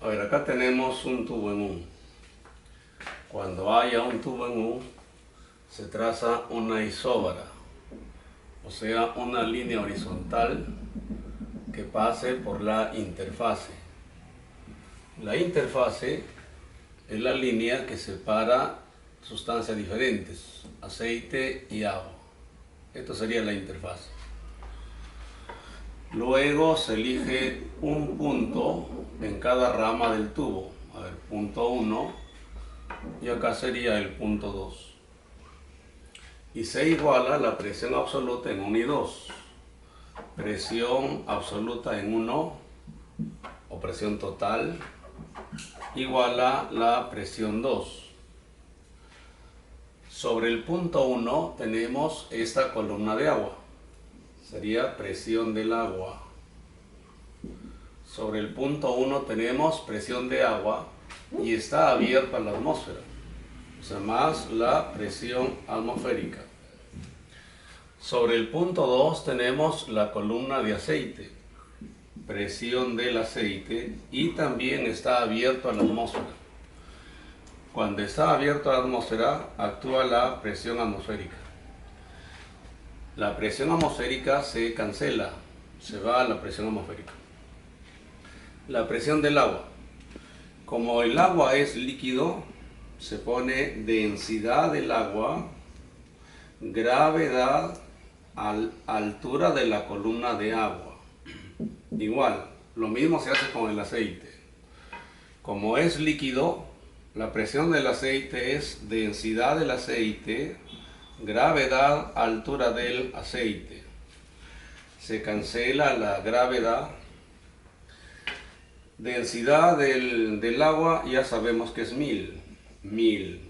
A ver, acá tenemos un tubo en U. Cuando haya un tubo en U, se traza una isóbara, o sea, una línea horizontal que pase por la interfase. La interfase es la línea que separa sustancias diferentes, aceite y agua. Esto sería la interfase. Luego se elige un punto en cada rama del tubo. A ver, punto 1 y acá sería el punto 2. Y se iguala la presión absoluta en 1 y 2. Presión absoluta en 1 o presión total iguala la presión 2. Sobre el punto 1 tenemos esta columna de agua. Sería presión del agua. Sobre el punto 1 tenemos presión de agua y está abierta la atmósfera, o sea, más la presión atmosférica. Sobre el punto 2 tenemos la columna de aceite, presión del aceite, y también está abierto a la atmósfera. Cuando está abierto a la atmósfera, actúa la presión atmosférica. La presión atmosférica se cancela, se va a la presión atmosférica. La presión del agua. Como el agua es líquido, se pone densidad del agua, gravedad, altura de la columna de agua. Igual, lo mismo se hace con el aceite. Como es líquido, la presión del aceite es densidad del aceite, gravedad, altura del aceite. Se cancela la gravedad. Densidad del agua ya sabemos que es 1000.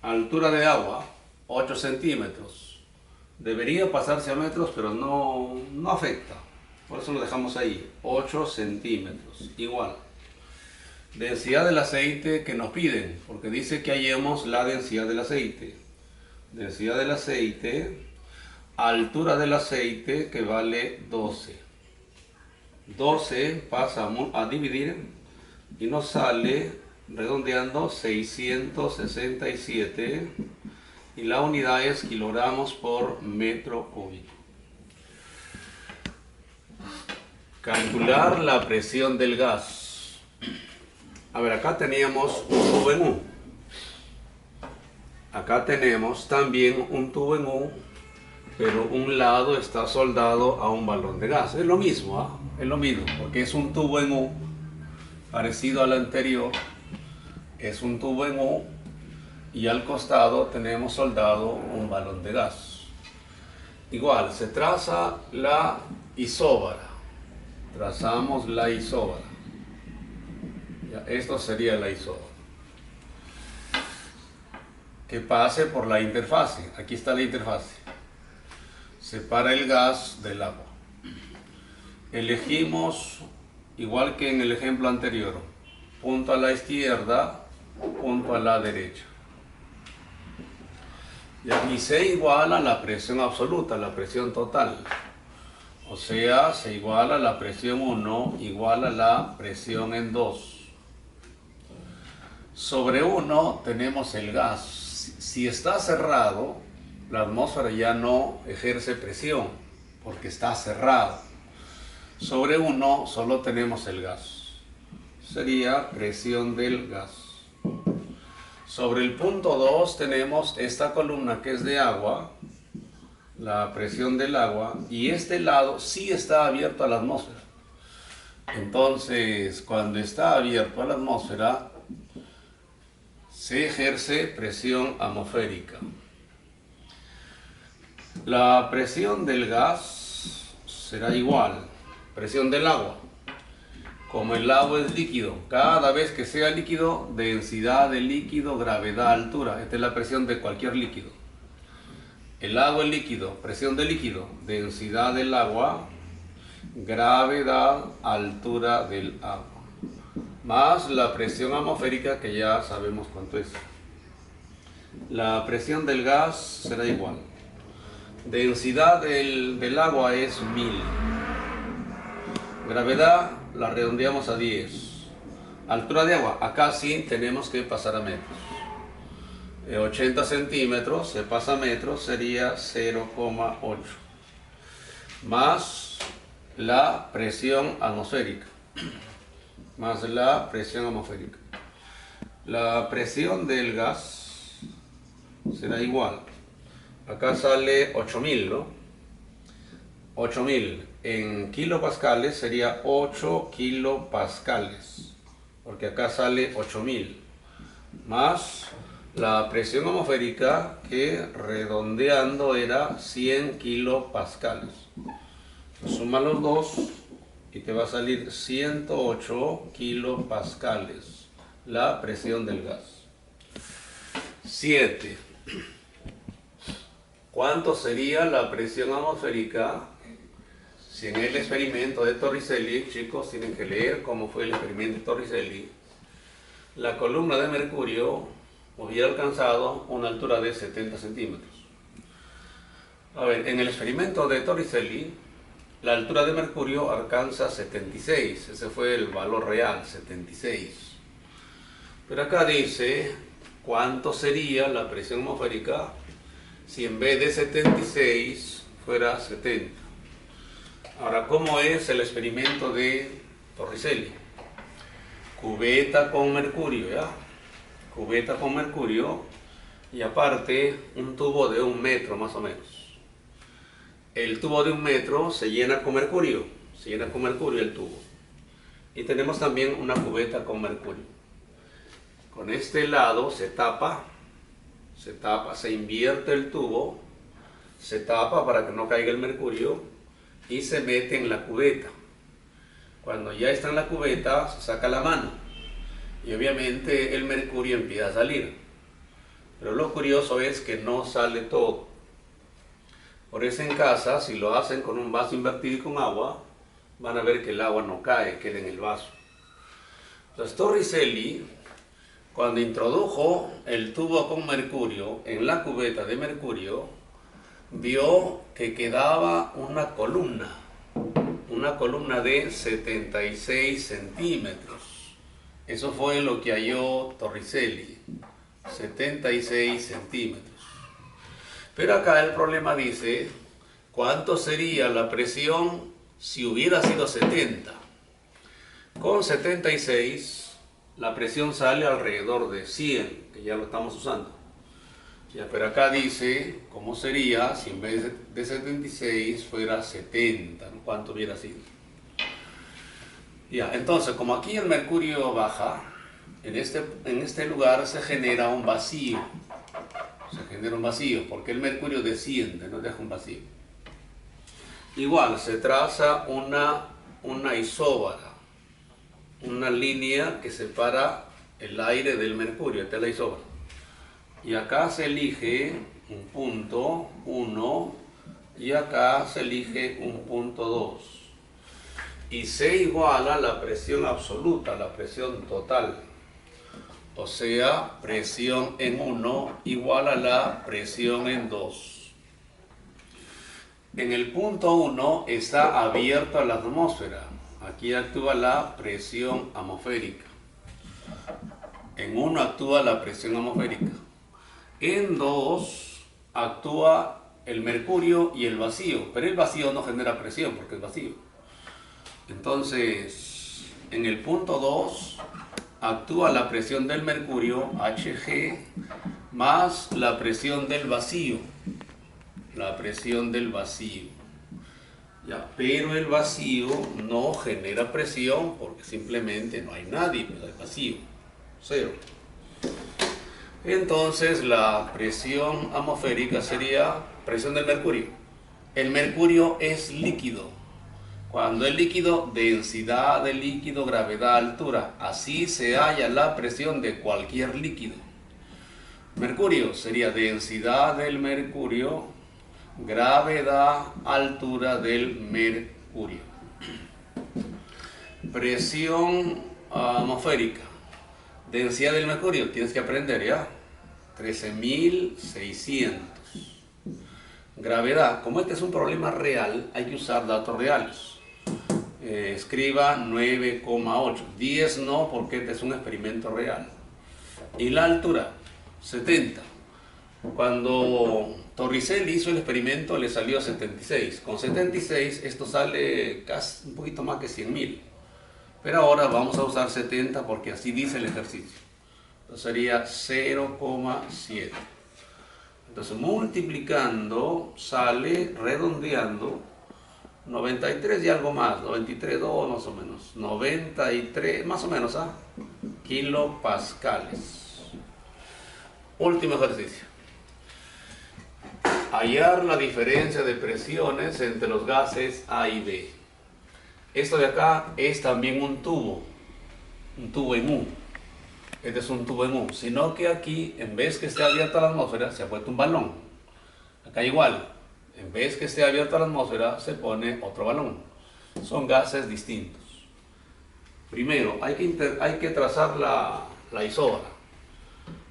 Altura de agua, 8 centímetros. Debería pasarse a metros, pero no afecta. Por eso lo dejamos ahí, 8 centímetros, igual. Densidad del aceite que nos piden, porque dice que hallemos la densidad del aceite. Densidad del aceite, altura del aceite que vale 12. 12 pasa a dividir y nos sale, redondeando, 667, y la unidad es kilogramos por metro cúbico. Calcular la presión del gas. A ver, acá teníamos un tubo en U. Acá tenemos también un tubo en U, pero un lado está soldado a un balón de gas. Es lo mismo, ¿ah? Es lo mismo, porque es un tubo en U, parecido al anterior. Es un tubo en U y al costado tenemos soldado un balón de gas. Igual, se traza la isóbara. Trazamos la isóbara. Ya, esto sería la isóbara. Que pase por la interfase. Aquí está la interfase. Separa el gas del agua. Elegimos, igual que en el ejemplo anterior, punto a la izquierda, punto a la derecha. Y se iguala la presión absoluta, la presión total. O sea, se iguala la presión 1 igual a la presión en 2. Sobre 1 tenemos el gas. Si está cerrado, la atmósfera ya no ejerce presión, porque está cerrado. Sobre 1 solo tenemos el gas. Sería presión del gas. Sobre el punto 2 tenemos esta columna que es de agua, la presión del agua, y este lado sí está abierto a la atmósfera. Entonces, cuando está abierto a la atmósfera, se ejerce presión atmosférica. La presión del gas será igual. Presión del agua. Como el agua es líquido, cada vez que sea líquido, densidad del líquido, gravedad, altura. Esta es la presión de cualquier líquido. El agua es líquido, presión del líquido, densidad del agua, gravedad, altura del agua. Más la presión atmosférica, que ya sabemos cuánto es. La presión del gas será igual. Densidad del agua es 1000. Gravedad la redondeamos a 10. Altura de agua, acá sí tenemos que pasar a metros. 80 centímetros se pasa a metros, sería 0,8. Más la presión atmosférica. Más la presión atmosférica. La presión del gas será igual. Acá sale 8000, ¿no? 8000 en kilopascales sería 8 kilopascales. Porque acá sale 8000. Más la presión atmosférica, que redondeando era 100 kilopascales. Suma los dos y te va a salir 108 kilopascales la presión del gas. 7. ¿Cuánto sería la presión atmosférica si en el experimento de Torricelli, chicos, tienen que leer cómo fue el experimento de Torricelli, la columna de mercurio hubiera alcanzado una altura de 70 centímetros? A ver, en el experimento de Torricelli, la altura de mercurio alcanza 76, ese fue el valor real, 76. Pero acá dice, ¿cuánto sería la presión atmosférica si en vez de 76 fuera 70? Ahora, ¿cómo es el experimento de Torricelli? Cubeta con mercurio, ¿ya? Cubeta con mercurio y aparte un tubo de 1 metro más o menos. El tubo de 1 metro se llena con mercurio, el tubo. Y tenemos también una cubeta con mercurio. Con este lado se tapa, se invierte el tubo, se tapa para que no caiga el mercurio y se mete en la cubeta. Cuando ya está en la cubeta, se saca la mano y obviamente el mercurio empieza a salir. Pero lo curioso es que no sale todo. Por eso en casa, si lo hacen con un vaso invertido y con agua, van a ver que el agua no cae, queda en el vaso. Entonces Torricelli, cuando introdujo el tubo con mercurio en la cubeta de mercurio, vio que quedaba una columna de 76 centímetros. Eso fue lo que halló Torricelli, 76 centímetros. Pero acá el problema dice, ¿cuánto sería la presión si hubiera sido 70? Con 76, la presión sale alrededor de 100, que ya lo estamos usando. Ya, pero acá dice, ¿cómo sería si en vez de 76 fuera 70? ¿No? ¿Cuánto hubiera sido? Ya, entonces, como aquí el mercurio baja, en este lugar se genera un vacío. Porque el mercurio desciende, no deja un vacío. Igual, se traza una isóbara, una línea que separa el aire del mercurio, esta es la isóbara. Y acá se elige un punto 1 y acá se elige un punto 2. Y se iguala la presión absoluta, la presión total. O sea, presión en 1 igual a la presión en 2. En el punto 1 está abierta la atmósfera. Aquí actúa la presión atmosférica. En 1 actúa la presión atmosférica. En 2 actúa el mercurio y el vacío. Pero el vacío no genera presión porque es vacío. Entonces, en el punto 2 actúa la presión del mercurio, Hg, más la presión del vacío. Ya, pero el vacío no genera presión porque simplemente no hay nadie, pero hay vacío, 0. Entonces la presión atmosférica sería presión del mercurio. El mercurio es líquido. Cuando es líquido, densidad del líquido, gravedad, altura. Así se halla la presión de cualquier líquido. Mercurio sería densidad del mercurio, gravedad, altura del mercurio. Presión atmosférica. Densidad del mercurio, tienes que aprender ya. 13.600. Gravedad, como este es un problema real, hay que usar datos reales. escriba 9,8. 10 no, porque este es un experimento real. Y la altura, 70. Cuando Torricelli hizo el experimento le salió 76. Con 76 esto sale casi un poquito más que 100.000. Pero ahora vamos a usar 70 porque así dice el ejercicio. Entonces sería 0,7. Entonces multiplicando sale, redondeando, 93 y algo más, 93,2 más o menos, 93 más o menos, kilopascales. Último ejercicio. Hallar la diferencia de presiones entre los gases A y B. Esto de acá es también un tubo en U. Este es un tubo en U, sino que aquí, en vez que esté abierta la atmósfera, se ha puesto un balón. Acá igual, en vez que esté abierta la atmósfera, se pone otro balón. Son gases distintos. Primero, hay que trazar la isóbara,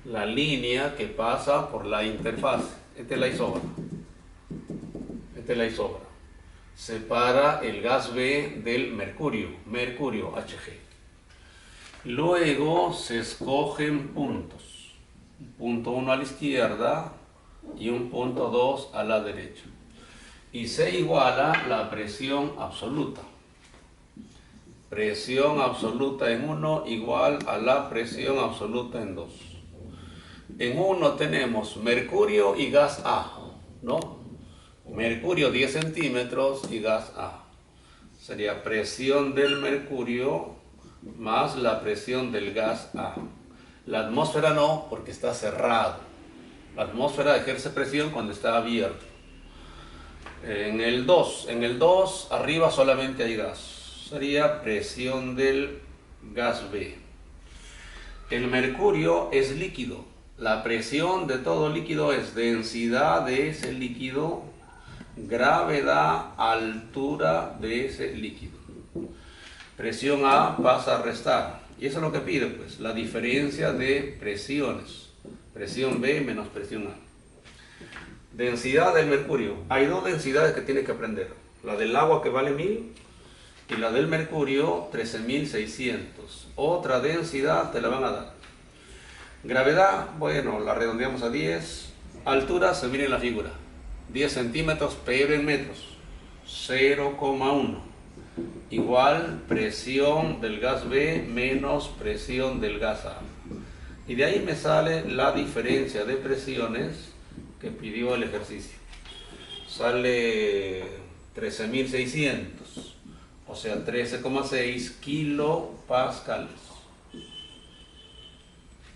la línea que pasa por la interfaz. Esta es la isóbara. Esta es la isóbara. Separa el gas B del mercurio, mercurio Hg. Luego se escogen puntos. Un punto 1 a la izquierda y un punto 2 a la derecha. Y se iguala la presión absoluta. Presión absoluta en 1 igual a la presión absoluta en 2. En 1 tenemos mercurio y gas A, ¿no? Mercurio 10 centímetros y gas A. Sería presión del mercurio más la presión del gas A. La atmósfera no, porque está cerrado. La atmósfera ejerce presión cuando está abierto. En el 2 arriba solamente hay gas. Sería presión del gas B. El mercurio es líquido. La presión de todo líquido es densidad de ese líquido, gravedad, altura de ese líquido. Presión A pasa a restar. Y eso es lo que pide, pues, la diferencia de presiones. Presión B menos presión A. Densidad del mercurio. Hay dos densidades que tienes que aprender. La del agua, que vale 1000, y la del mercurio, 13.600. Otra densidad te la van a dar. Gravedad, bueno, la redondeamos a 10. Altura, se mira en la figura. 10 centímetros, pero en metros. 0,1. Igual presión del gas B menos presión del gas A. Y de ahí me sale la diferencia de presiones que pidió el ejercicio. Sale 13.600, o sea 13,6 kilopascales.